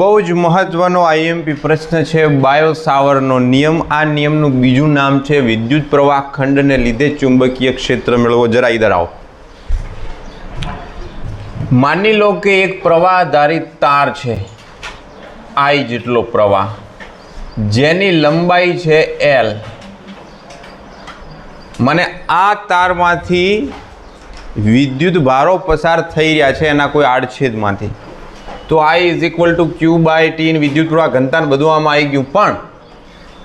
બહુ જ મહત્વનો આઈએમપી પ્રશ્ન છે બાયો સાવરનો નિયમ. આ નિયમનું બીજું નામ છે વિદ્યુત પ્રવાહ ખંડને લીધે ચુંબકીય ક્ષેત્ર મેળવો. જરા ઇધર આવો. માની લો કે એક પ્રવાહ આધારિત તાર છે, I જેટલો પ્રવાહ, જેની લંબાઈ છે L. મને આ તારમાંથી વિદ્યુત ભારો પસાર થઈ રહ્યા છે એના કોઈ આડછેદમાંથી, તો I is equal two Q/T વિદ્યુત પ્રવાહ ઘનતા બધું આમાં આવી ગયું. પણ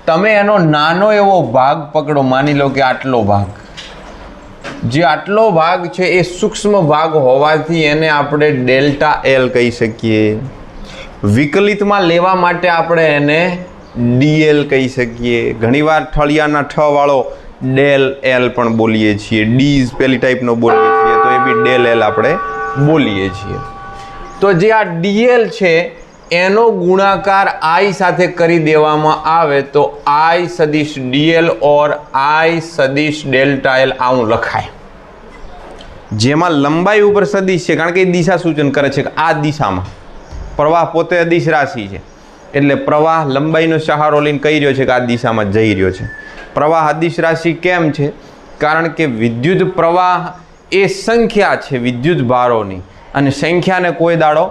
તમે એનો નાનો એવો ભાગ પકડો, માની લો કે આટલો ભાગ, જે આટલો ભાગ છે એ સૂક્ષ્મ ભાગ હોવાથી એને આપણે ડેલ્ટા L કહી શકીએ. વિકલિતમાં લેવા માટે આપણે એને DL કહી શકીએ. ઘણીવાર ઠળિયાના ઠ વાળો ડેલ L પણ બોલીએ છીએ, ડીઝ પેલી ટાઈપનો બોલીએ છીએ, તો એ બી ડેલ L આપણે બોલીએ છીએ. તો જે આ DL છે એનો ગુણાકાર I સાથે કરી દેવામાં આવે તો I સદિશ DL ઓર I સદિશ ડેલ્ટા L આવું લખાય, જેમાં લંબાઈ ઉપર સદિશ છે, કારણ કે એ દિશા સૂચન કરે છે કે આ દિશામાં પ્રવાહ પોતે અદિશ રાશિ છે, એટલે પ્રવાહ લંબાઈનો સહારો લઈને કહી રહ્યો છે કે આ દિશામાં જઈ રહ્યો છે. પ્રવાહ અદિશ રાશિ કેમ છે? કારણ કે વિદ્યુત પ્રવાહ એ સંખ્યા છે વિદ્યુત ભારોની, અને સંખ્યાને કોઈ દાડો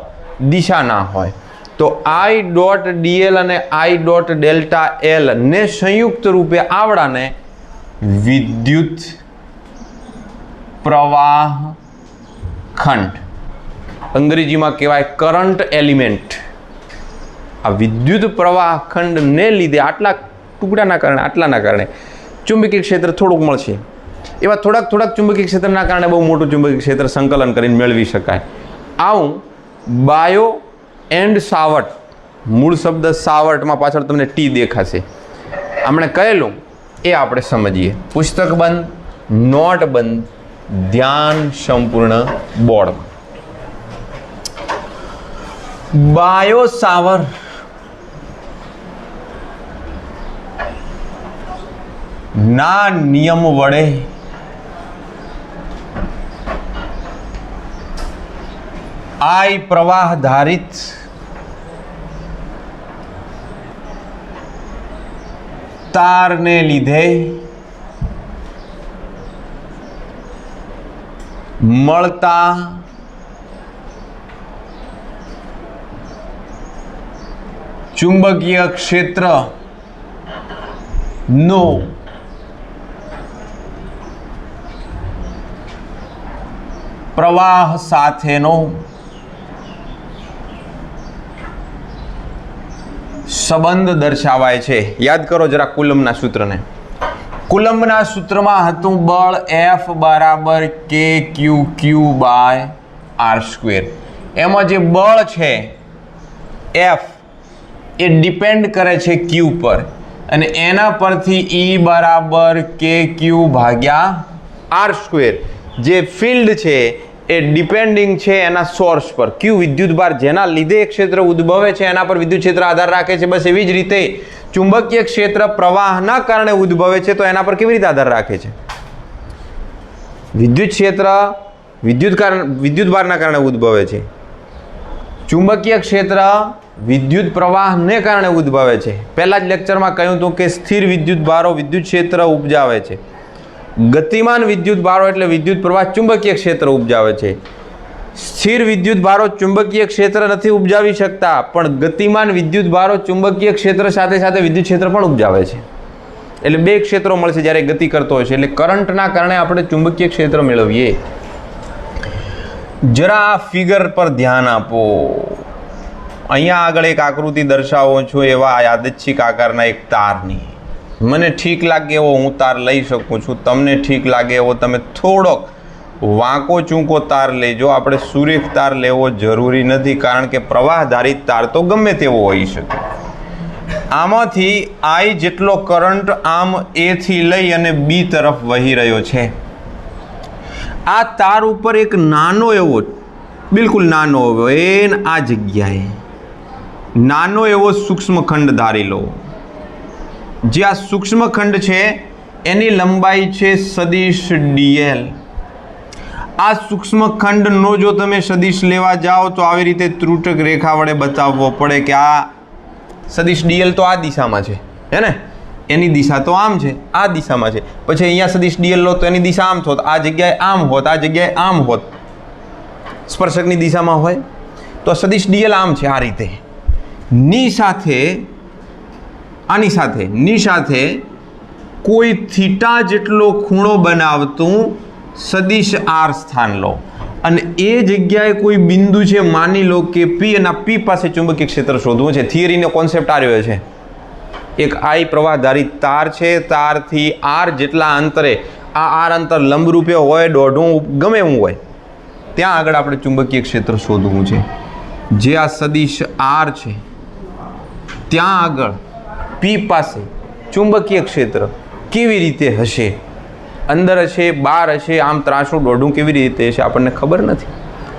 દિશા ના હોય. તો I ડોટ DL અને I ડોટ ડેલ્ટા L ને સંયુક્ત રૂપે આવડાને વિદ્યુત પ્રવાહ ખંડ, અંગ્રેજીમાં કહેવાય કરંટ એલિમેન્ટ. આ વિદ્યુત પ્રવાહ ખંડને લીધે આટલા ટુકડાના કારણે, આટલાના કારણે ચુંબકીય ક્ષેત્ર થોડુંક મળશે. એવા થોડાક ચુંબકીય ક્ષેત્રના કારણે બહુ મોટું ચુંબકીય ક્ષેત્ર સંકલન કરીને મેળવી શકાય. આવું બાયો એન્ડ સાવર્ટ, મૂળ શબ્દ સાવર્ટમાં પાછળ તમને ટી દેખાશે, આપણે કહેલું એ આપણે સમજીએ. પુસ્તક બંધ, નોટ બંધ, ધ્યાન સંપૂર્ણ બોર્ડ. બાયો સાવર ના નિયમ વડે I પ્રવાહ ધારિત તારને લીધે મળતા ચુંબકીય ક્ષેત્ર નો પ્રવાહ સાથેનો સંબંધ દર્શાવાય છે. યાદ કરો જરા કુલમ્બના સૂત્રને. કુલમ્બના સૂત્રમાં હતું બળ F બરાબર KQ/R². એમાં જે બળ છે F એ ડિપેન્ડ કરે છે Q પર, અને એના પરથી E બરાબર KQ/R². જે ફિલ્ડ છે એ ડિપેન્ડિંગ છે એના સોર્સ પર. Q વિદ્યુતભાર જેના લીધે ક્ષેત્ર ઉદ્ભવે છે એના પર વિદ્યુત ક્ષેત્ર આધાર રાખે છે. બસ એવી જ રીતે ચુંબકીય ક્ષેત્ર પ્રવાહના કારણે ઉદ્ભવે છે, તો એના પર કેવી રીતે આધાર રાખે છે? વિદ્યુત ક્ષેત્ર વિદ્યુતભારના કારણે ઉદ્ભવે છે. ચુંબકીય ક્ષેત્ર વિદ્યુત પ્રવાહને કારણે ઉદ્ભવે છે. પહેલા જ લેક્ચરમાં કહ્યું હતું કે સ્થિર વિદ્યુત ભારો વિદ્યુત ક્ષેત્ર ઉપજાવે છે. ગતિમાન વિદ્યુત ભારો એટલે વિદ્યુત પ્રવાહ ચુંબકીય ક્ષેત્ર ઉપજાવે છે. સ્થિર વિદ્યુત ભારો ચુંબકીય ક્ષેત્ર નથી ઉપજાવી શકતા, પણ ગતિમાન વિદ્યુત ભારો ચુંબકીય ક્ષેત્ર સાથે સાથે વિદ્યુત ક્ષેત્ર પણ ઉપજાવે છે. એટલે બે ક્ષેત્રો મળશે જ્યારે ગતિ કરતો હોય છે. એટલે કરંટના કારણે આપણે ચુંબકીય ક્ષેત્ર મેળવીએ. જરા આ ફિગર પર ધ્યાન આપો. અહીંયા આગળ એક આકૃતિ દર્શાવો છો એવા યાદચ્છિક આકારના એક તારની. મને ઠીક લાગે એવો હું તાર લઈ શકું છું, તમને ઠીક લાગે એવો તમે થોડોક વાંકો ચૂંકો તાર લેજો. આપણે સુરેખ તાર લેવો જરૂરી નથી, કારણ કે પ્રવાહધારિત તાર તો ગમે તેવો હોઈ શકે. આમાંથી I જેટલો કરંટ આમ A થી લઈ અને B તરફ વહી રહ્યો છે. આ તાર ઉપર એક નાનો એવો, બિલકુલ નાનો એવો, આ જગ્યાએ નાનો એવો સૂક્ષ્મ ખંડ ધારી લો. જે આ સૂક્ષ્મ ખંડ છે એની લંબાઈ છે સદિશ DL. આ સૂક્ષ્મખંડનો જો તમે સદિશ લેવા જાઓ તો આવી રીતે ત્રુટક રેખા વડે બતાવવો પડે કે આ સદિશ ડીએલ તો આ દિશામાં છે, હે ને? એની દિશા તો આમ છે, આ દિશામાં છે. પછી અહીંયા સદિશ ડીએલ લો તો એની દિશા આમ થોત, આ જગ્યાએ આમ હોત, આ જગ્યાએ આમ હોત, સ્પર્શકની દિશામાં હોય તો સદિશ ડીએલ આમ છે, આ રીતે. ની સાથે આની સાથે ની સાથે કોઈ થીટા જેટલો ખૂણો બનાવતું સદિશ આર સ્થાન લો અને એ જગ્યાએ કોઈ બિંદુ છે, માની લો કે પી, અને પી પાસે ચુંબકીય ક્ષેત્ર શોધવું છે. થિયરીનો કોન્સેપ્ટ આ રહ્યો છે. એક આઈ પ્રવાહધારી તાર છે, તારથી આર જેટલા અંતરે, આ આર અંતર લંબરૂપે હોય, દોઢું, ગમે એવું હોય, ત્યાં આગળ આપણે ચુંબકીય ક્ષેત્ર શોધવું છે. જે આ સદિશ આર છે ત્યાં આગળ પી પાસે ચુંબકીય ક્ષેત્ર કેવી રીતે હશે, અંદર હશે, બહાર હશે, આમ ત્રાસું દોઢું કેવી રીતે હશે, આપણને ખબર નથી.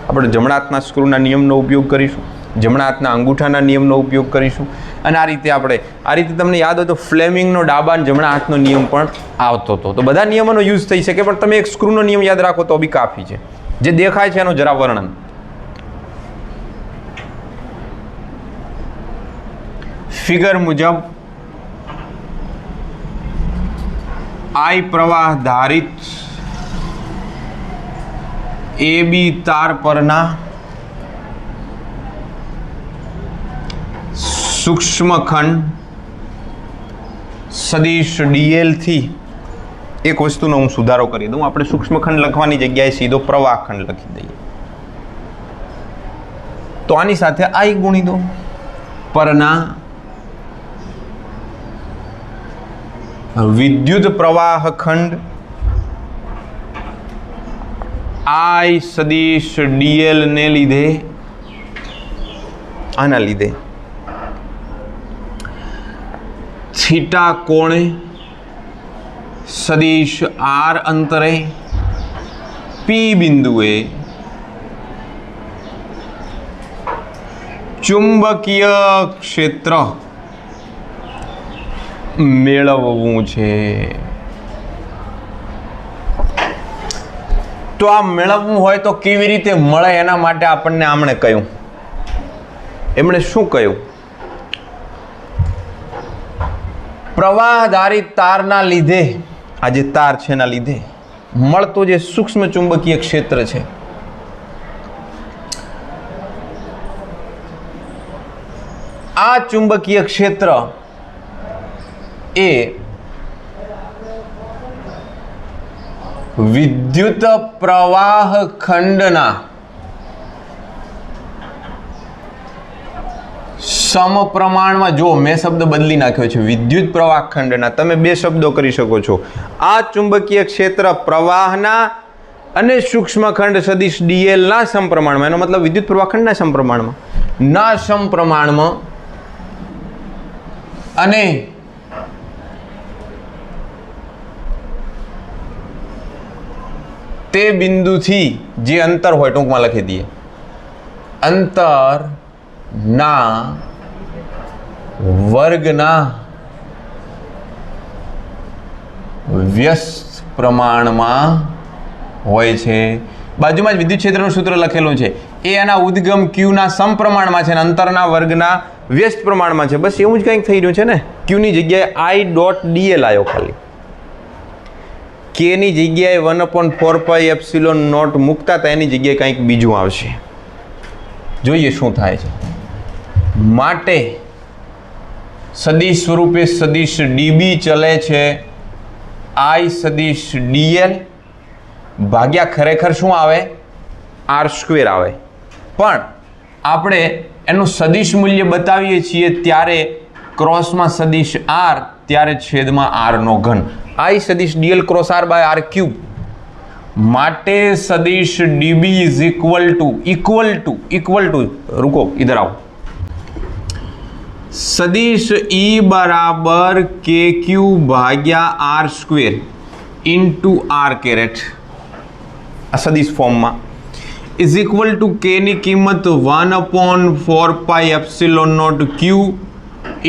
આપણે જમણા હાથના સ્ક્રૂના નિયમનો ઉપયોગ કરીશું, જમણા હાથના અંગૂઠાના નિયમનો ઉપયોગ કરીશું, અને આ રીતે તમને યાદ હોય તો ફ્લેમિંગનો ડાબા અને જમણા હાથનો નિયમ પણ આવતો હતો. તો બધા નિયમોનો યુઝ થઈ શકે, પણ તમે એક સ્ક્રૂનો નિયમ યાદ રાખો તો બી કાફી છે. જે દેખાય છે એનું જરા વર્ણન. ફિગર મુજબ આઈ પ્રવાહ ધારિત એ બી તાર પરના સૂક્ષ્મખંડ સદિશ ડીએલ થી એક વસ્તુનો હું સુધારો કરી દઉં. આપણે સૂક્ષ્મખંડ લખવાની જગ્યાએ સીધો પ્રવાહખંડ લખી દઈએ. તો આની સાથે આઈ ગુણી દો. પરના વિદ્યુત પ્રવાહ ખંડ આઈ સદિશ ડીએલ ને લીધે, આના લીધે થીટા કોણે સદિશ આર અંતરે પી બિંદુએ ચુંબકીય ક્ષેત્ર મેળવવું છે. તો આ મેળવવું હોય તો કેવી રીતે મળે, એના માટે આપણને આમણે કહ્યું. એમણે શું કહ્યું? પ્રવાહધારી તારના લીધે, આ જે તાર છે એના લીધે મળતો જે સૂક્ષ્મ ચુંબકીય ક્ષેત્ર છે, આ ચુંબકીય ક્ષેત્ર એ વિદ્યુત પ્રવાહ ખંડના સમપ્રમાણમાં, જો મેં શબ્દ બદલી નાખ્યો છે, વિદ્યુત પ્રવાહ ખંડના, તમે બે શબ્દો કરી શકો છો. આ ચુંબકીય ક્ષેત્ર પ્રવાહના અને સૂક્ષ્મખંડ સદિશ ડીએલ ના સમપ્રમાણમાં, એનો મતલબ વિદ્યુત પ્રવાહ ખંડના સમપ્રમાણમાં અને તે બિંદુથી જે અંતર હોય, ટૂંકમાં લખી દઈએ, અંતર ના વર્ગના વ્યસ્ત પ્રમાણમાં હોય છે. બાજુમાં જ વિદ્યુત ક્ષેત્રનું સૂત્ર લખેલું છે. એ એના ઉદ્ગમ ક્યુના સમપ્રમાણમાં છે અને અંતરના વર્ગના વ્યસ્ત પ્રમાણમાં છે. બસ એવું જ કંઈક થઈ રહ્યું છે ને. ક્યુની જગ્યાએ આઈ ડોટ ડીએલ આવ્યો, ખાલી કેની જગ્યાએ 1/4πε0 મૂકતા હતા એની જગ્યાએ કંઈક બીજું આવશે. જોઈએ શું થાય છે. માટે સદિશ સ્વરૂપે સદિશ ડીબી ચલે છે આઈ સદિશ ડીએલ ભાગ્યા ખરેખર શું આવે? r² આવે. પણ આપણે એનું સદિશ મૂલ્ય બતાવીએ છીએ ત્યારે ક્રોસમાં સદિશ r, ત્યારે છેદમાં r નો ઘન. આઈ સદિશ DL cross r by r cube. માટે સદિશ ડીબી ઇઝ ઇક્વલ ટુ रुको इधर आओ, સદિશ E બરાબર KQ ભાગ્યા r² ઇન્ટુ r કેરેટ, આ સદિશ ફોર્મમાં, ઇઝ ઇક્વલ ટુ K ની કિંમત 1/4πε0 Q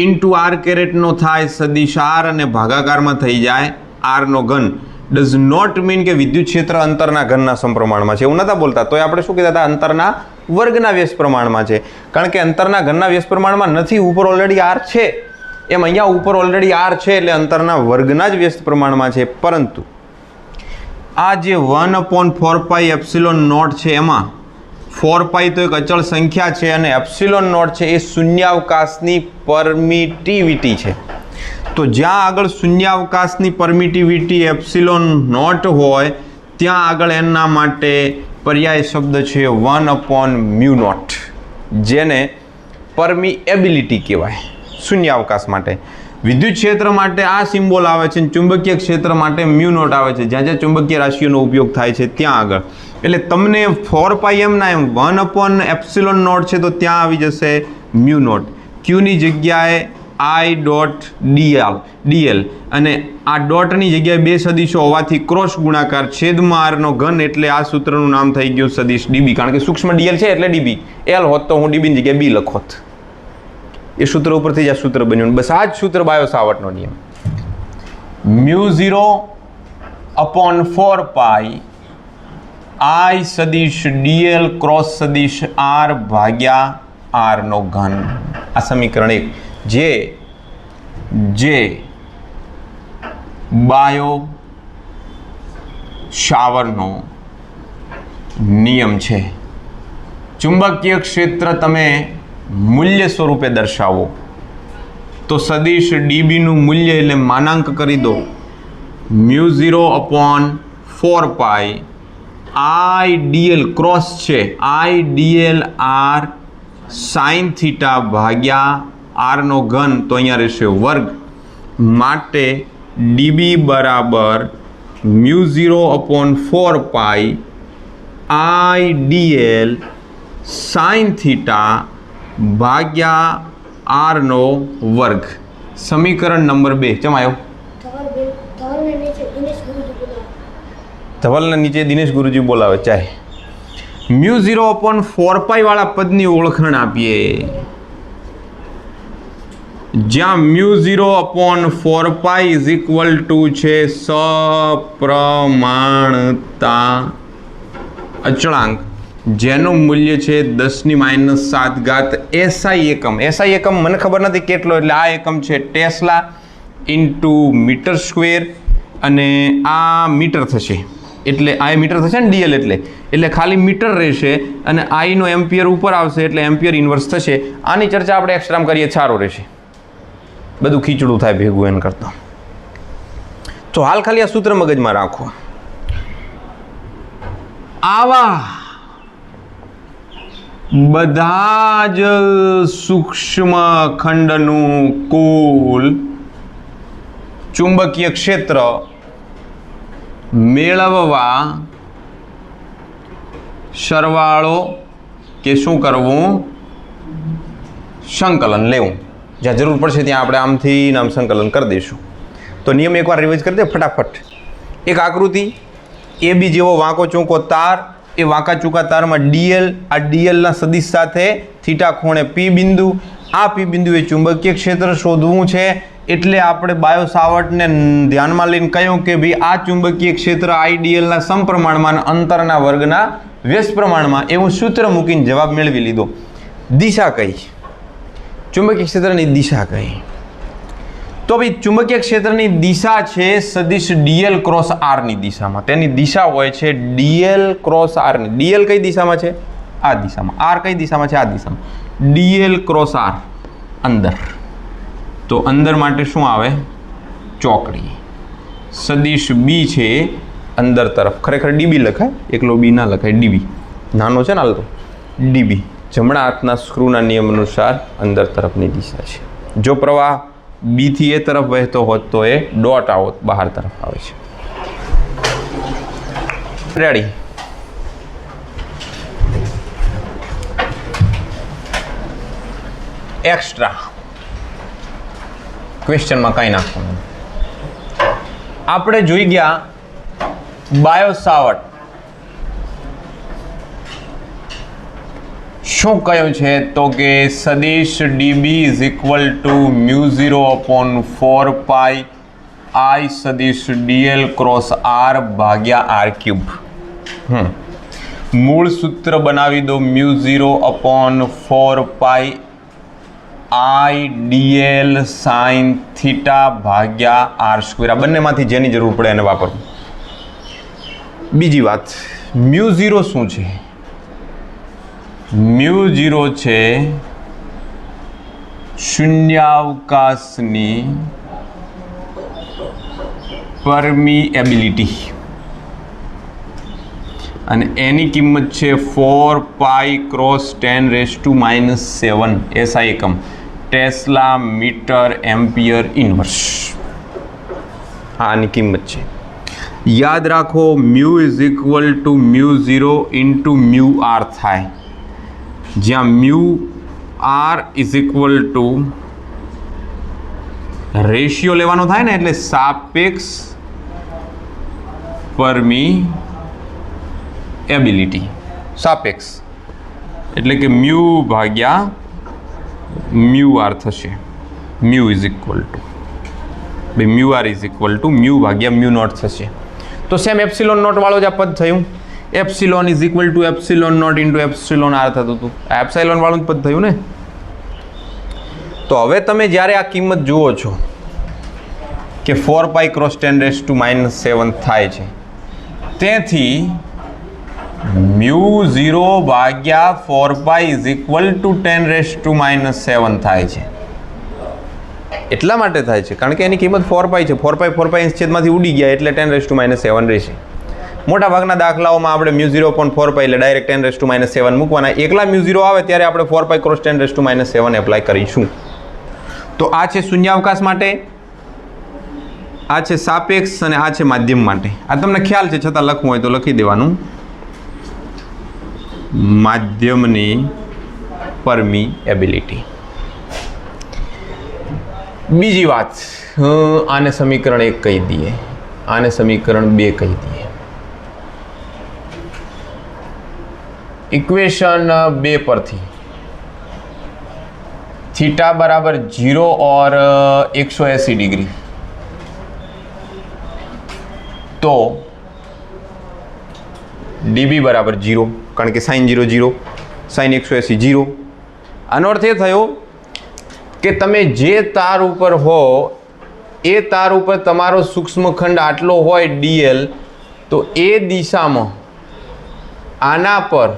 ઇન્ટુ r કેરેટનો થાય સદિશ r અને ભાગાકારમાં થઈ જાય r નો ઘન. ડઝ નોટ મીન કે વિદ્યુત ક્ષેત્ર અંતરના ઘનના સમપ્રમાણમાં છે, એવું નતા બોલતા. તો આપણે શું કહેતા હતા? અંતરના વર્ગના વ્યસ્ત પ્રમાણમાં છે. કારણ કે અંતરના ઘનના વ્યસ્ત પ્રમાણમાં નથી, ઉપર ઓલરેડી આર છે. એમ અહીંયા ઉપર ઓલરેડી આર છે એટલે અંતરના વર્ગના જ વ્યસ્ત પ્રમાણમાં છે. પરંતુ આ જે 1/4πε0 છે એમાં 4π તો એક અચળ સંખ્યા છે અને ε0 છે એ શૂન્યાવકાશની પરમિટિવિટી છે. તો જ્યાં આગળ શૂન્યાવકાશની પરમિટિવિટી ε0 હોય ત્યાં આગળ એના માટે પર્યાય શબ્દ છે 1/μ0, જેને પરમિએબિલિટી કહેવાય શૂન્યાવકાશ માટે. વિદ્યુત ક્ષેત્ર માટે આ સિમ્બોલ આવે છે, ચુંબકીય ક્ષેત્ર માટે μ0 આવે છે. જ્યાં જ્યાં ચુંબકીય રાશિઓનો ઉપયોગ થાય છે ત્યાં આગળ. એટલે તમને 4πm ના એમ 1/ε0 છે તો ત્યાં આવી જશે μ0. ક્યુની જગ્યાએ I.dl અને આ ડોટની જગ્યાએ બે સદીશો હોવાથી ક્રોસ ગુણાકાર છેદમાં આરનો ઘન, એટલે આ સૂત્રનું નામ થઈ ગયું સદીશ ડીબી. કારણ કે સૂક્ષ્મ ડીએલ છે એટલે ડીબી. એલ હોત તો હું ડીબીની જગ્યાએ બી લખોત. એ સૂત્ર ઉપરથી જ આ સૂત્ર બન્યું. બસ આ જ સૂત્ર બાયો સાવર્ટનો નિયમ. μ0/4π I સદીશ ડીએલ ક્રોસ સદીશ આર ભાગ્યા આરનો ઘન. આ સમીકરણ 1 જે બાયો સાવર્ટનો નિયમ છે. ચુંબકીય ક્ષેત્ર તમે મૂલ્ય સ્વરૂપે દર્શાવો તો સદીશ ડીબીનું મૂલ્ય એટલે માનાંક કરી દો μ0/4π I.dl ક્રોસ છે I.dl r સાઇન થીટા ભાગ્યા આરનો ઘન, તો અહીંયા રહેશે વર્ગ. માટે ડીબી બરાબર μ0/4π I.dl સાઇન થીટા ભાગ્યા આરનો વર્ગ. સમીકરણ નંબર 2 ચમ આવ્યો? ધવલના નીચે દિનેશ ગુરુજી બોલાવે ચાહે. μ0/4π વાળા પદની ઓળખાણ આપીએ. જ્યાં μ0/4π ઇઝ ઇક્વલ ટુ છે સપ્રમાણતા અચળાંક, જેનું મૂલ્ય છે 10⁻⁷ SI એકમ. SI એકમ મને ખબર નથી કેટલો, એટલે આ એકમ છે ટેસ્લા ઇન્ટુ મીટર સ્ક્વેર અને આ મીટર થશે. એટલે આ મીટર થશે ને ડીએલ એટલે ખાલી મીટર રહેશે અને આઈનો એમ્પિયર ઉપર આવશે એટલે એમ્પિયર ઇન્વર્સ થશે. આની ચર્ચા આપણે એક્સ્ટ્રામાં કરીએ સારું રહેશે, બધું ખીચડું થાય ભેગું એન કરતાં. તો હાલ ખાલી આ સૂત્ર મગજમાં રાખો. આવા બધા જ સૂક્ષ્મ ખંડનું કુલ ચુંબકીય ક્ષેત્ર મેળવવા સરવાળો કે શું કરવું? સંકલન લેવું. જ્યાં જરૂર પડશે ત્યાં આપણે આમથી આમ સંકલન કરી દઈશું. તો નિયમ એકવાર રિવાઇઝ કરી દે ફટાફટ. એક આકૃતિ એ બી જેવો વાંકો ચૂંકો તાર, એ વાંકા ચૂકા તારમાં ડીએલ, આ ડીએલના સદિશ સાથે થીટા ખૂણે પી બિંદુ. આ પી બિંદુએ ચુંબકીય ક્ષેત્ર શોધવું છે એટલે આપણે બાયો સાવર્ટને ધ્યાનમાં લઈને કહ્યું કે ભાઈ આ ચુંબકીય ક્ષેત્ર આઈડીએલના સમપ્રમાણમાં અંતરના વર્ગના વ્યસ્ત પ્રમાણમાં, એવું સૂત્ર મૂકીને જવાબ મેળવી લીધો. દિશા કઈ? ચુંબકીય ક્ષેત્રની દિશા કઈ? તો ભાઈ ચુંબકીય ક્ષેત્રની દિશા છે સદિશ ડીએલ ક્રોસ આરની દિશામાં. તેની દિશા હોય છે ડીએલ ક્રોસ આરની. ડીએલ કઈ દિશામાં છે? આ દિશામાં. આર કઈ દિશામાં છે? આ દિશામાં. ડીએલ ક્રોસ આર અંદર. તો અંદર માટે શું આવે? ચોકડી. સદિશ બી છે અંદર તરફ. ખરેખર ડીબી લખાય, એકલો બી ના લખાય, ડીબી નાનો છે ને હાલ તો. ડીબી જમણા હાથના સ્ક્રૂના નિયમ અનુસાર અંદર તરફની દિશા છે. જો પ્રવાહ બીથી એ તરફ વહેતો હોત તો એ ડોટ આવત બહાર તરફ આવે છે. રેડી? એક્સ્ટ્રા ક્વેશ્ચનમાં કાંઈ નાખવાનું. આપણે જોઈ ગયા બાયો સાવર્ટ શું કહ્યું છે? તો કે સદિશ ડીબી ઇઝ ઇક્વલ ટુ μ0/4π આઈ સદિશ ડીએલ ક્રોસ આર ભાગ્યા આર ક્યુબ. મૂળ સૂત્ર બનાવી દો μ0/4π આઈ ડીએલ સાઇન થીટા ભાગ્યા આર સ્ક્વેર. આ બંનેમાંથી જેની જરૂર પડે એને વાપરવું. બીજી વાત, μ0 શું છે? μ0 છે શૂન્યાવકાશની પરમિએબિલિટી અને એની કિંમત છે 4π × 10⁻⁻⁷ એસઆઈ એકમ ટેસ્લા મીટર એમ્પિયર ઇન્વર્સ. હા, આની કિંમત છે. યાદ રાખો μ = μ0 × μr થાય, જ્યાં μr = રેશિયો લેવાનો થાય ને, એટલે સાપેક્ષ પરમિએબિલિટી. સાપેક્ષ એટલે કે μ ભાગ્યા μr થશે. μ = μr = μ ભાગ્યા μ0 થશે. તો સેમ એપ્સિલોન નોટ વાળો જ આ પદ થયું. એપ્સિલોન = ε0 × εr થતું હતું. આ એપ્સિલોન વાળું જ પદ થયું ને. તો હવે તમે જ્યારે આ કિંમત જુઓ છો કે 4π × 10⁻⁷ થાય છે, તેથી μ0/4π = 10⁻⁷ થાય છે. એટલા માટે થાય છે કારણ કે એની કિંમત 4π છે. 4π છેદમાંથી ઉડી ગયા એટલે 10⁻⁷ રહેશે. મોટા ભાગના દાખલાઓમાં આપણે μ0/4π એટલે ડાયરેક્ટ 10⁻⁷ મૂકવાના. એકલા μ0 આવે ત્યારે આપણે 4π × 10⁻⁷ એપ્લાય કરીશું. તો આ છે શૂન્યાવકાશ માટે, આ છે સાપેક્ષ અને આ છે માધ્યમ માટે. આ તમને ખ્યાલ છે, છતાં લખવું હોય તો લખી દેવાનું. માધ્યમની પરમિએબિલિટી. બીજી વાત, આને સમીકરણ 1 કહી દઈએ, આને સમીકરણ 2 કહી દઈએ. ઇક્વેશન 2 પરથી थीटा बराबर 0 और 180 डिग्री, तो dB बराबर 0 कारण के sin 0 0 sin 180 0. આનો અર્થ એ થયો કે તમે જે તાર ઉપર હો એ તાર ઉપર તમારો સૂક્ષ્મખંડ આટલો હોય dl, તો એ દિશામાં આના પર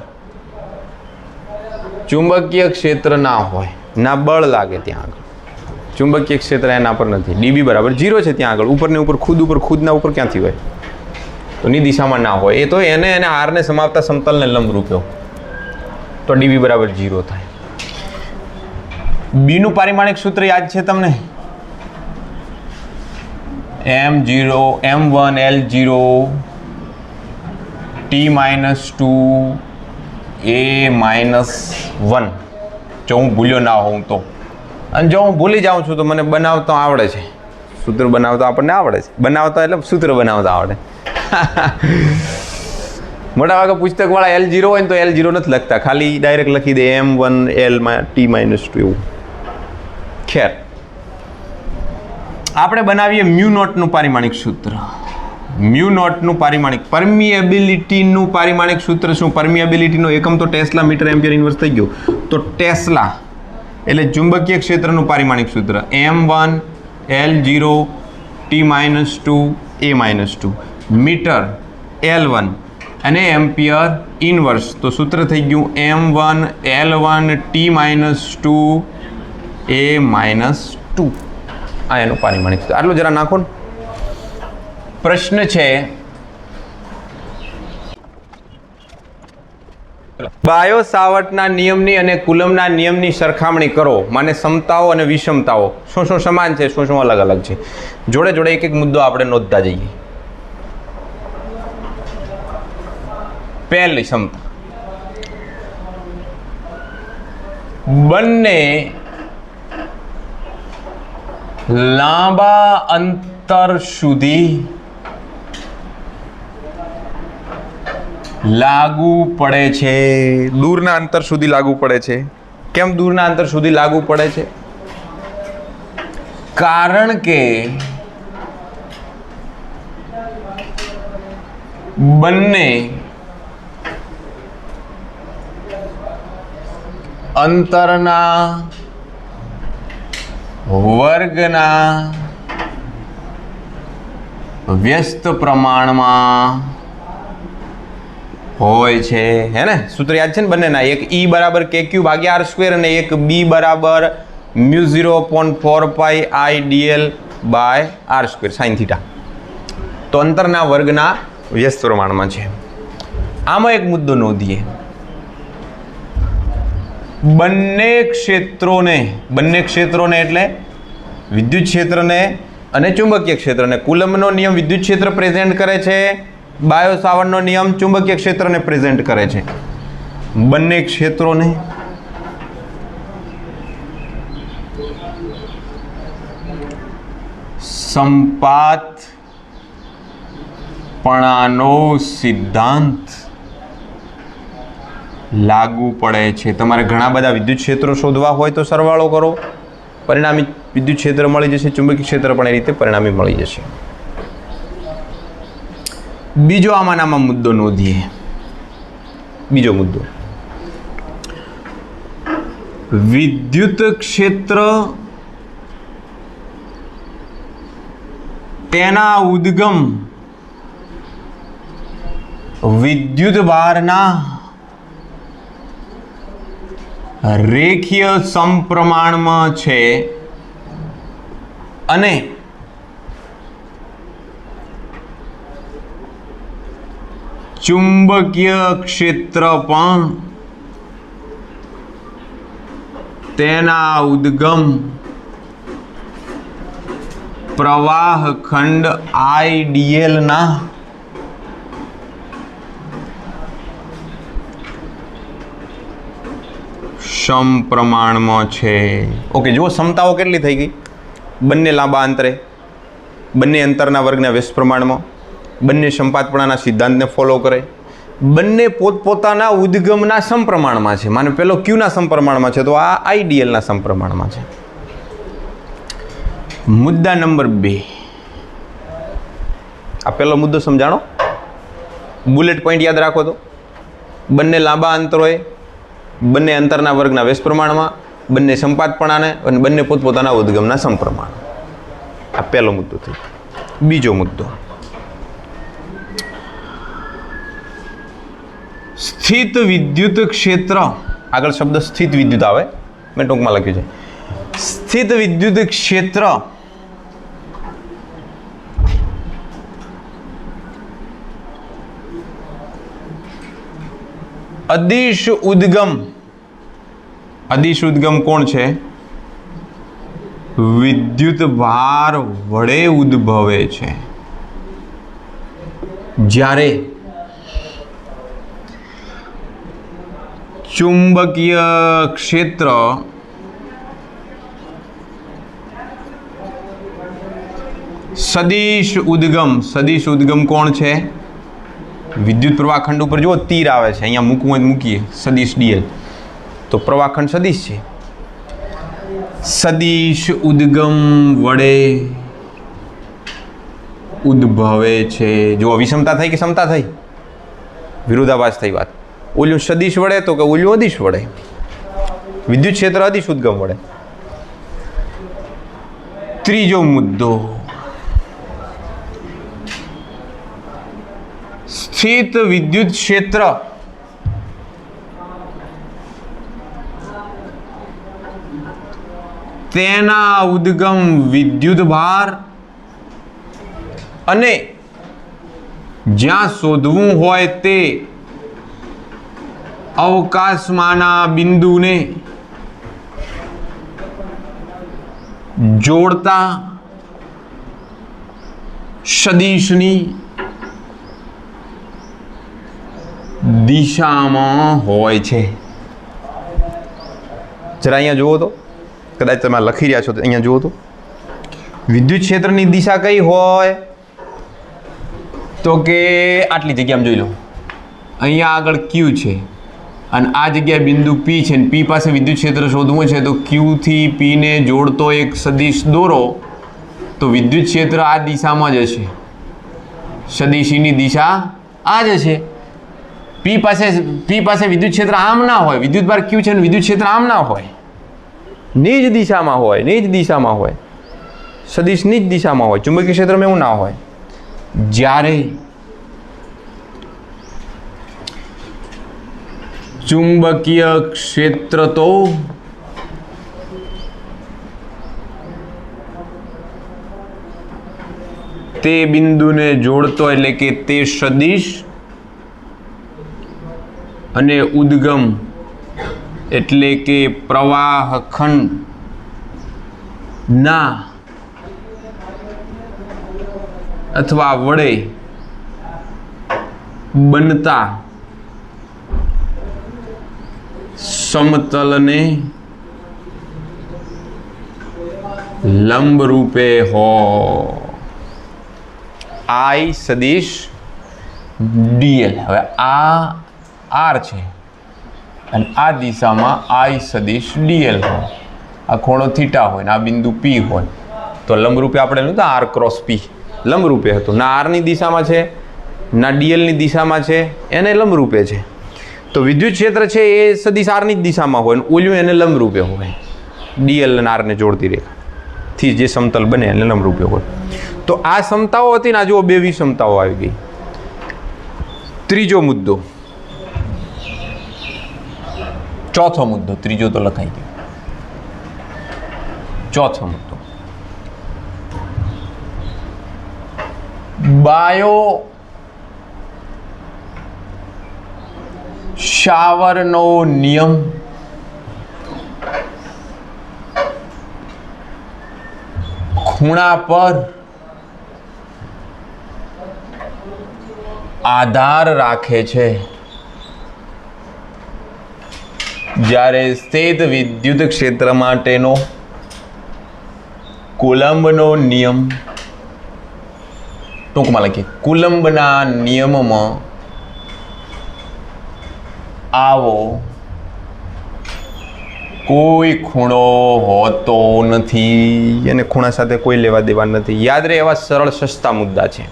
ચુંબકીય ક્ષેત્ર ના હોય, ના બળ લાગે. ત્યાં આગળ ચુંબકીય ક્ષેત્ર એના પર નથી. dB બરાબર 0 છે. ત્યાં આગળ ઉપરને ઉપર ખુદના ઉપર ક્યાંથી હોય? તો ની દિશામાં ના હોય. એ તો એને આરને સમાવતા સમતલને લંબરૂપ હોય, તો dB બરાબર 0 થાય. બીનું પારિમાણિક સૂત્ર યાદ છે તમને? m1 L0 T-2 A-1. જો હું ભૂલ્યો ના હોઉં તો, અને જો હું ભૂલી જાઉં છું તો મને બનાવતા આવડે છે. સૂત્ર બનાવતા આપણને આવડે છે. બનાવતા એટલે સૂત્ર બનાવતા આવડે. મોટા ભાગે પુસ્તકવાળા L0 હોય ને તો L0 નથી લખતા, ખાલી ડાયરેક્ટ લખી દે M1 L T-2 એવું. ખેર, આપણે બનાવીએ μ0નું પારિમાણિક સૂત્ર. μ0નું પારિમાણિક પરમિએબિલિટીનું પારિમાણિક સૂત્ર શું? પરમિએબિલિટીનો એકમ તો ટેસ્લા મીટર એમ્પિયર ઇન્વર્સ થઈ ગયો. તો ટેસ્લા એટલે ચુંબકીય ક્ષેત્રનું પારિમાણિક સૂત્ર M1 L0 T-2 A-2 metre L1 અને એમ્પિયર ઇન્વર્સ. તો સૂત્ર થઈ ગયું M1 L1 T-2 A-2. આ એનું પારિમાણિક સૂત્ર. આટલું જરા નાખો ને. પ્રશ્ન છે, બાયો સાવર્ટના નિયમની અને કુલમના નિયમની સરખામણી કરો. માને સમતાઓ અને વિષમતાઓ શું શું સમાન છે, શું શું અલગ અલગ છે. જોડે જોડે એક એક મુદ્દો આપણે નોંધતા જઈએ. પહેલી ક્ષમતા, બંને લાંબા અંતર સુધી લાગુ પડે છે. દૂરના અંતર સુધી લાગુ પડે છે. કેમ દૂરના અંતર સુધી લાગુ પડે છે? કારણ કે બંને અંતરના વર્ગના વ્યસ્ત પ્રમાણમાં હોય છે, હે ને? સૂત્ર યાદ છે ને બંનેના? એક E બરાબર KQ ભાગ્યા R સ્ક્વેર અને એક B બરાબર μ0.4πI dl/r square sine theta. તો અંતરના વર્ગના વ્યસ્ત પ્રમાણમાં છે. આમાં એક મુદ્દો નોંધીએ. બંને ક્ષેત્રોને એટલે વિદ્યુત ક્ષેત્રને અને ચુંબકીય ક્ષેત્રને, કુલમ્બનો નિયમ વિદ્યુત ક્ષેત્ર પ્રેઝન્ટ કરે છે, બાયો સાવર્ટનો નિયમ ચુંબકીય ક્ષેત્રને પ્રેઝન્ટ કરે છે. બંને ક્ષેત્રોને સંપાતપણાનો સિદ્ધાંત લાગુ પડે છે. તમારે ઘણા બધા વિદ્યુત ક્ષેત્રો શોધવા હોય તો સરવાળો કરો, પરિણામી વિદ્યુત ક્ષેત્ર મળી જશે, ચુંબકીય ક્ષેત્ર પણ એ રીતે પરિણામી મળી જશે. બીજો આમાં મુદ્દો નોંધીએ. બીજો મુદ્દો, વિદ્યુત ક્ષેત્ર તેના ઉદ્ગમ વિદ્યુત ભારના રેખીય સમપ્રમાણમાં છે અને ચુંબકીય ક્ષેત્ર પણ તેના ઉદ્ગમ પ્રવાહ ખંડ IDL ના સમપ્રમાણમાં છે. ઓકે, જુઓ સમતાઓ કેટલી થઈ ગઈ. બંને લાંબા અંતરે, બંને અંતરના વર્ગના વ્યસ્ત પ્રમાણમાં, બંને સંપાતપણાના સિદ્ધાંતને ફોલો કરે, બંને પોતપોતાના ઉદ્ગમના સમપ્રમાણમાં છે. માનો પેલો ક્યુના સમપ્રમાણમાં છે તો આ IDLના સમપ્રમાણમાં છે. મુદ્દા નંબર 2, આ પહેલો મુદ્દો સમજાણો, બુલેટ પોઈન્ટ યાદ રાખો તો. બંને લાંબા અંતરોએ, બંને અંતરના વર્ગના વ્યસ્ત પ્રમાણમાં, બંને સંપાતપણાને અને બંને પોતપોતાના ઉદ્ગમના સમપ્રમાણ. આ પહેલો મુદ્દો થયો. બીજો મુદ્દો, સ્થિત વિદ્યુત ક્ષેત્ર. આગળ શબ્દ સ્થિત વિદ્યુત આવે, મેં ટૂંકમાં લખ્યું છે. સ્થિત વિદ્યુત ક્ષેત્ર અદિશ ઉદ્ગમ. અદિશ ઉદ્ગમ કોણ છે? વિદ્યુત ભાર વડે ઉદ્ભવે છે. જ્યારે ચુંબકીય ક્ષેત્ર સદિશ ઉદ્ગમ કોણ છે? વિદ્યુત પ્રવાહખંડ ઉપર જુઓ તીર આવે છે, અહીંયા મૂકવું હોય મૂકીએ, સદિશ DH, તો પ્રવાહખંડ સદિશ છે. સદિશ ઉદ્ગમ વડે ઉદ્ભવે છે. જો વિષમતા થઈ કે સમતા થઈ? વિરોધાભાસ થઈ વાત. ઓલું સદિશ વડે તો કે ઓલું અદિશ વડે? વિદ્યુત ક્ષેત્ર અદિશ ઉદ્ગમ વડે. ત્રીજો મુદ્દો, સ્થિત વિદ્યુત ક્ષેત્ર તેના ઉદ્ગમ વિદ્યુત ભાર અને જ્યાં શોધવું હોય તે અવકાશમાંના બિંદુને જોડતા સદિશની દિશામાં હોય છે. જરા અહીંયા જુઓ તો, કદાચ તમે લખી રહ્યા છો તો અહીંયા જુઓ તો, વિદ્યુત ક્ષેત્રની દિશા કઈ હોય તો કે આટલી જગ્યામાં જોઈ લો. અહીંયા આગળ Q છે અને આ જગ્યાએ બિંદુ P છે અને P પાસે વિદ્યુત ક્ષેત્ર શોધવું છે તો Q થી P ને જોડતો એક સદિશ દોરો તો વિદ્યુત ક્ષેત્ર આ દિશામાં જ હશે. સદિશની દિશા આ જ છે. પી પાસે વિદ્યુત ક્ષેત્ર આમ ના હોય, વિદ્યુત ભાર ક્યુ છે, વિદ્યુત ક્ષેત્ર આમ ના હોય, ની જ દિશામાં હોય, સદિશની જ દિશામાં હોય. ચુંબકીય ક્ષેત્રમાં એવું ના હોય. જ્યારે ચુંબકીય ક્ષેત્ર તો તે બિંદુને જોડતો એટલે કે તે સદિશ અને ઉદ્ગમ એટલે કે પ્રવાહ ખંડ ના અથવા વડે બનતા સમતલને લંબ રૂપે હોય. આઈ સદિશ ડીએલ. હવે આ આર છે અને આ દિશામાં આઈ સદિશ ડીએલ હોય, આ ખૂણો થીટા હોય ને આ બિંદુ પી હોય, તો લંબરૂપે આપણે નહોતું આર ક્રોસ પી લંબરૂપે હતું. ના આરની દિશામાં છે ના ડીએલની દિશામાં છે, એને લંબરૂપે છે. તો વિદ્યુત ક્ષેત્ર છે એ સદિશ આરની જ દિશામાં હોય, ઓલ્યું એને લંબરૂપે હોય. ડીએલ અને આરને જોડતી રેખાથી જે સમતલ બને એને લંબરૂપે હોય. તો આ સમતાઓ હતી ને, આ જુઓ 2 વિષમતાઓ આવી ગઈ. ત્રીજો મુદ્દો, ચોથો મુદ્દો, ત્રીજો તો લખાઈ ગયો. ચોથો મુદ્દો, બાયો શાવરનો નિયમ ખૂણા પર આધાર રાખે છે. જ્યારે સ્થિત વિદ્યુત ક્ષેત્ર માટેનો કુલંબનો નિયમ, ટૂંકમાં લખીએ, કુલંબના નિયમમાં આવો કોઈ ખૂણો હોતો નથી અને ખૂણા સાથે કોઈ લેવા દેવા નથી. યાદ રહે એવા સરળ સસ્તા મુદ્દા છે.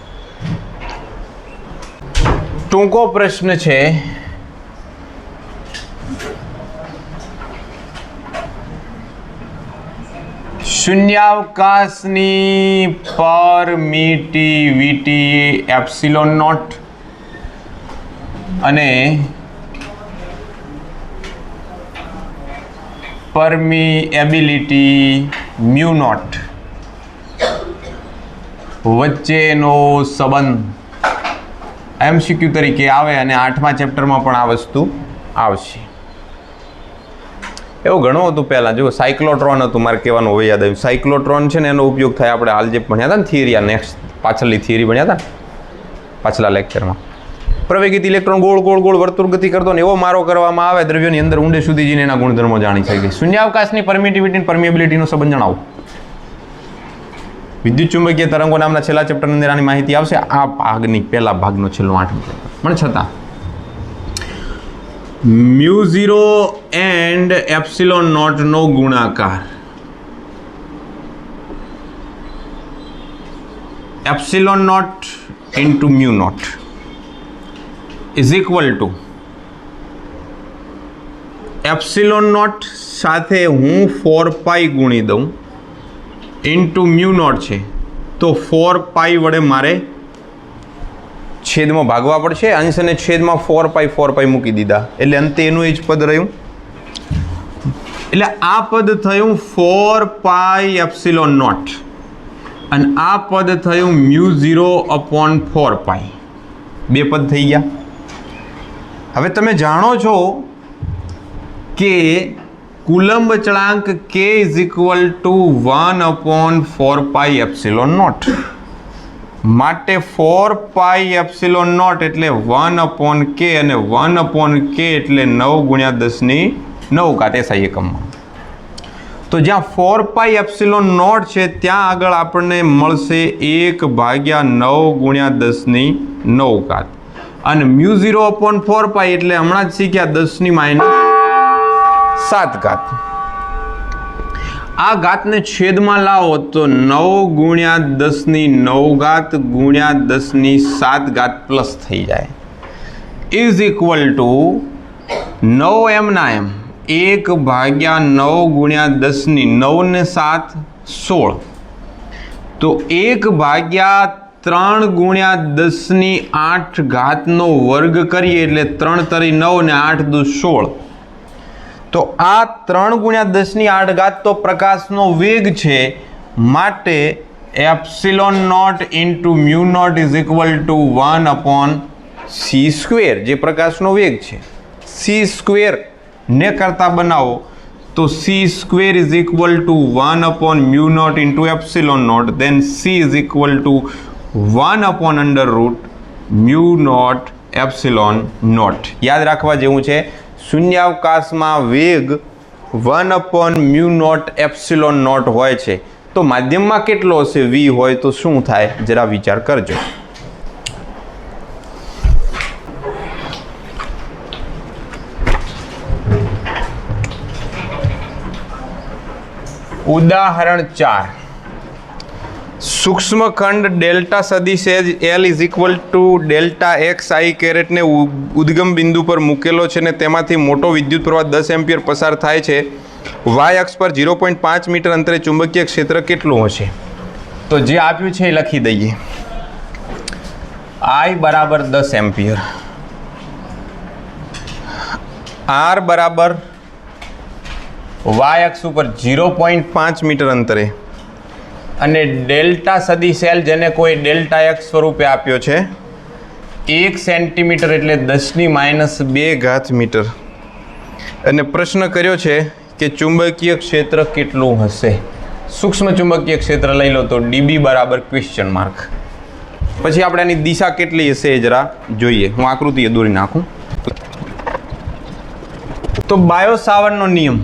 ટૂંકો પ્રશ્ન છે, શૂન્યાવકાશની પરમિટિવિટી એપ્સિલોન નોટ અને પરમિએબિલિટી મ્યુ નોટ વચ્ચેનો સંબંધ MCQ તરીકે આવે અને 8મા ચેપ્ટરમાં પણ આ વસ્તુ આવશે. એવું ઘણું હતું પહેલાં. જો સાયક્લોટ્રોન હતું, મારે કહેવાનું હવે યાદ આવ્યું. સાયક્લોટ્રોન છે ને એનો ઉપયોગ થાય, આપણે હાલ જે ભણ્યા હતા ને થિયરી, આ નેક્સ્ટ પાછળની થિયરી ભણ્યા હતા પાછલા લેક્ચરમાં. પ્રવેગિત ઇલેક્ટ્રોન ગોળ ગોળ ગોળ વર્તુળ ગતિ કરતો ને એવો મારો કરવામાં આવે દ્રવ્યોની અંદર ઊંડે સુધી જઈને એના ગુણધર્મો જાણી શકે. શૂન્યાવકાશની પરમિટિવિટી અને પરમિએબિલિટીનો સંબંધ જણાવો. વિદ્યુત ચુંબકીય તરંગો નામના છેલ્લા ચેપ્ટરની અંદર આની માહિતી આવશે. આ ભાગની પહેલા ભાગનો છેલ્લો 8મો ચેપ્ટર. પણ છતાં μ0 એન્ડ એપ્સિલોન નોટનો ગુણાકાર epsilon nought into mu nought is equal to epsilon nought સાથે હું 4π ગુણી દઉં ઇન્ટુ મ્યુ નોટ છે તો 4π વડે મારે છેદમાં ભાગવા પડશે. અંશ અને છેદમાં 4π મૂકી દીધા એટલે અંતે એનું એ જ પદ રહ્યું. એટલે આ પદ થયું 4π એપ્સિલોન નોટ અને આ પદ થયું μ0/4π. 2 પદ થઈ ગયા. હવે તમે જાણો છો કે કુલંબ અચળાંક k is equal to 1/4π epsilon naught. માટે 4π એપ્સિલોન નોટ એટલે 1/k અને 1/k એટલે 9×10⁹ SI એકમમાં. તો જ્યાં 4π એપ્સિલોન નોટ છે ત્યાં આગળ આપણને મળશે 1/9×10⁹ અને μ0/4π એટલે હમણાં જ શીખ્યા 10⁻⁷. આ ઘાતને છેદમાં લાવો તો 9 ગુણ્યા 10 ની 9 ઘાત ગુણ્યા 10 ની 7 ઘાત પ્લસ થઈ જાય ઇઝ ઇક્વલ ટુ 9 એમ ના એમ 1 ભાગ્યા 9 ગુણ્યા 10 ની 9 ને 7 16 તો 1 ભાગ્યા 3 ગુણ્યા 10 ની 8 ઘાતનો વર્ગ કરીએ એટલે 3 તરી 9 ને 8 દુ 16 તો આ 3 ગુણ્યા 10 ની 8 ઘાત તો પ્રકાશનો વેગ છે માટે epsilon nought into mu nought is equal to 1 upon C square જે પ્રકાશનો વેગ છે સી સ્ક્વેર ને કરતા બનાવો તો C square is equal to 1 upon mu nought into epsilon nought then C is equal to 1 upon under root mu nought epsilon nought યાદ રાખવા જેવું છે શૂન્યાવકાશમાં વેગ 1 upon mu nought epsilon nought હોય છે તો માધ્યમમાં કેટલો હશે વી હોય તો શું થાય જરા વિચાર કરજો ઉદાહરણ 4 સૂક્ષ્મખંડ ડેલ્ટા સદિશ L is equal to delta X I કેરેટને ઉદ્ગમ બિંદુ પર મૂકેલો છે ને તેમાંથી મોટો વિદ્યુત પ્રવાહ 10 એમ્પિયર પસાર થાય છે વાય અક્ષ પર 0.5 મીટર અંતરે ચુંબકીય ક્ષેત્ર કેટલું હશે તો જે આપ્યું છે એ લખી દઈએ આઈ બરાબર 10 એમ્પિયર આર બરાબર વાય અક્ષ ઉપર 0.5 મીટર અંતરે અને ડેલ્ટા સદિશ એલ જેને કોઈ ડેલ્ટા એક્સ સ્વરૂપે આપ્યો છે 1 સેન્ટીમીટર એટલે 10⁻2 ઘાત મીટર અને પ્રશ્ન કર્યો છે કે ચુંબકીય ક્ષેત્ર કેટલું હશે સૂક્ષ્મ ચુંબકીય ક્ષેત્ર લઈ લો તો ડીબી બરાબર ક્વેશ્ચન માર્ક પછી આપણે આની દિશા કેટલી હશે એ જરા જોઈએ હું આકૃતિ દોરી નાખું તો બાયો સાવર્ટનો નિયમ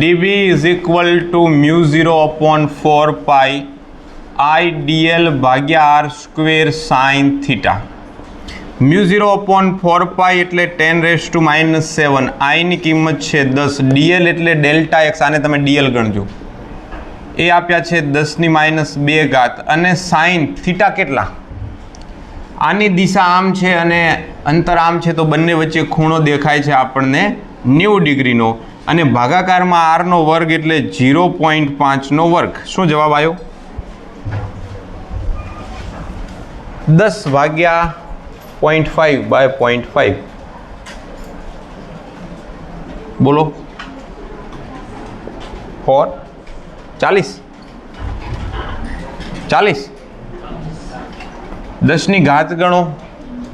dB is equal to mu 0 upon 4 pi I dl ભાગ્યા r square sin theta mu 0 upon 4 pi એટલે 10⁻⁻7 I ની કિંમત છે 10 dl એટલે ડેલ્ટા x આને તમે dl ગણજો એ આપ્યા છે 10⁻2 ઘાત અને sin થીટા કેટલા આની દિશા આમ છે અને અંતર આમ છે તો બંને વચ્ચે ખૂણો દેખાય છે આપણને 90 ડિગ્રીનો અને ભાગાકારમાં r નો વર્ગ એટલે 0.5 નો વર્ગ શું જવાબ આવ્યો 10 ભાગ્યા 0.5 બાય 0.5 બોલો 4 40 10 ની ઘાત ગણો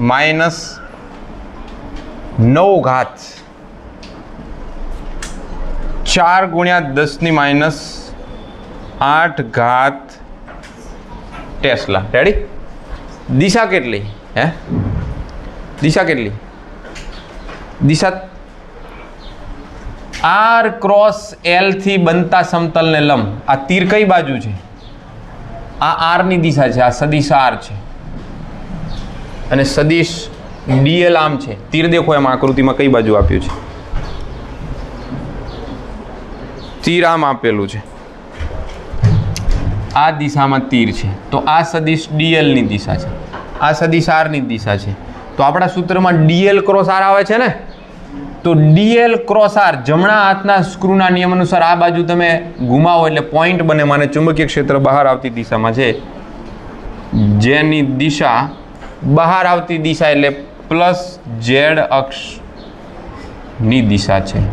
-9 ઘાત 4 ગુણ્યા 10⁻8 ઘાત ટેસ્લા રેડી દિશા કેટલી હે દિશા કેટલી દિશા આર ક્રોસ એલ થી બનતા સમતલને લંબ આ તીર કઈ બાજુ છે આ આર ની દિશા છે આ સદિશ આર છે અને સદિશ ડીએલ આમ છે તીર દેખો એમ આકૃતિમાં કઈ બાજુ આપ્યું છે તીર આમ આપેલું છે આ દિશામાં તીર છે તો આ સદિશ ડીએલ ની દિશા છે આ સદિશ આર ની દિશા છે તો આપણા સૂત્રમાં ડીએલ ક્રોસ આર આવે છે ને તો ડીએલ ક્રોસ આર જમણા હાથના સ્ક્રૂના નિયમ અનુસાર આ બાજુ તમે ઘુમાવો એટલે પોઈન્ટ બને માને ચુંબકીય ક્ષેત્ર બહાર આવતી દિશામાં છે જેની દિશા બહાર આવતી દિશા એટલે પ્લસ ઝેડ અક્ષની દિશા છે